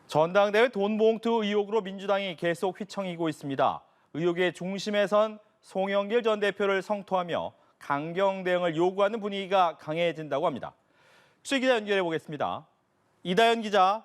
전당대회 돈봉투 의혹으로 민주당이 계속 휘청이고 있습니다. 의혹의 중심에선 송영길 전 대표를 성토하며 강경 대응을 요구하는 분위기가 강해진다고 합니다. 취재 기자 연결해 보겠습니다. 이다연 기자.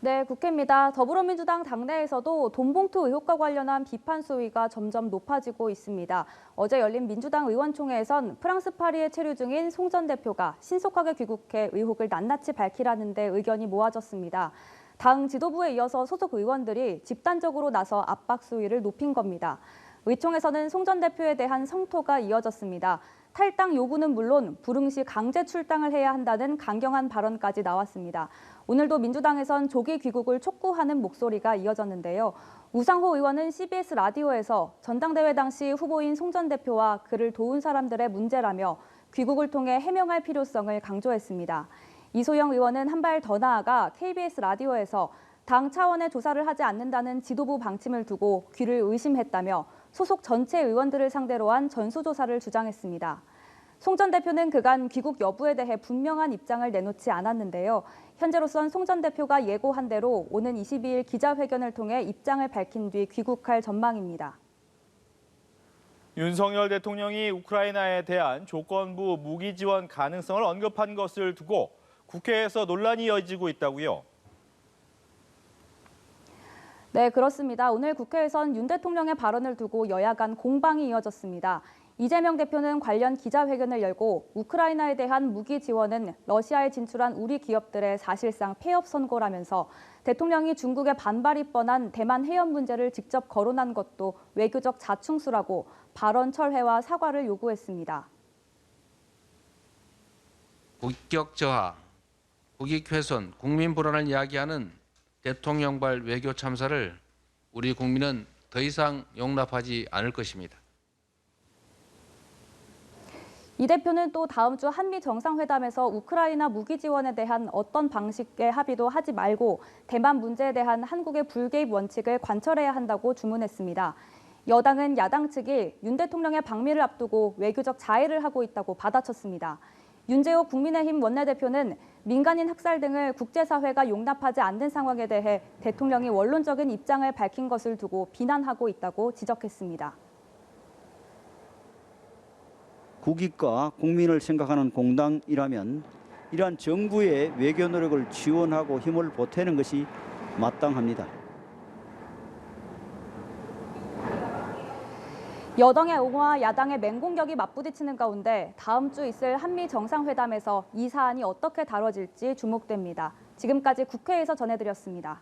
네, 국회입니다. 더불어민주당 당내에서도 돈봉투 의혹과 관련한 비판 수위가 점점 높아지고 있습니다. 어제 열린 민주당 의원총회에선 프랑스 파리에 체류 중인 송 전 대표가 신속하게 귀국해 의혹을 낱낱이 밝히라는 데 의견이 모아졌습니다. 당 지도부에 이어서 소속 의원들이 집단적으로 나서 압박 수위를 높인 겁니다. 의총에서는 송 전 대표에 대한 성토가 이어졌습니다. 탈당 요구는 물론 불응 시 강제 출당을 해야 한다는 강경한 발언까지 나왔습니다. 오늘도 민주당에선 조기 귀국을 촉구하는 목소리가 이어졌는데요. 우상호 의원은 CBS 라디오에서 전당대회 당시 후보인 송 전 대표와 그를 도운 사람들의 문제라며 귀국을 통해 해명할 필요성을 강조했습니다. 이소영 의원은 한 발 더 나아가 KBS 라디오에서 당 차원의 조사를 하지 않는다는 지도부 방침을 두고 귀를 의심했다며 소속 전체 의원들을 상대로 한 전수조사를 주장했습니다. 송 전 대표는 그간 귀국 여부에 대해 분명한 입장을 내놓지 않았는데요. 현재로선 송 전 대표가 예고한 대로 오는 22일 기자회견을 통해 입장을 밝힌 뒤 귀국할 전망입니다. 윤석열 대통령이 우크라이나에 대한 조건부 무기 지원 가능성을 언급한 것을 두고 국회에서 논란이 이어지고 있다고요. 네, 그렇습니다. 오늘 국회에선 윤 대통령의 발언을 두고 여야 간 공방이 이어졌습니다. 이재명 대표는 관련 기자회견을 열고 우크라이나에 대한 무기 지원은 러시아에 진출한 우리 기업들의 사실상 폐업 선고라면서 대통령이 중국의 반발이 뻔한 대만 해협 문제를 직접 거론한 것도 외교적 자충수라고 발언 철회와 사과를 요구했습니다. 국격 저하, 국익 훼손, 국민 불안을 야기하는 대통령발 외교 참사를 우리 국민은 더 이상 용납하지 않을 것입니다. 이 대표는 또 다음 주 한미 정상회담에서 우크라이나 무기 지원에 대한 어떤 방식의 합의도 하지 말고 대만 문제에 대한 한국의 불개입 원칙을 관철해야 한다고 주문했습니다. 여당은 야당 측이 윤 대통령의 방미를 앞두고 외교적 자해를 하고 있다고 받아쳤습니다. 윤재호 국민의힘 원내대표는 민간인 학살 등을 국제사회가 용납하지 않는 상황에 대해 대통령이 원론적인 입장을 밝힌 것을 두고 비난하고 있다고 지적했습니다. 국익과 국민을 생각하는 공당이라면 이러한 정부의 외교 노력을 지원하고 힘을 보태는 것이 마땅합니다. 여당의 옹호와 야당의 맹공격이 맞부딪히는 가운데 다음 주 있을 한미 정상회담에서 이 사안이 어떻게 다뤄질지 주목됩니다. 지금까지 국회에서 전해드렸습니다.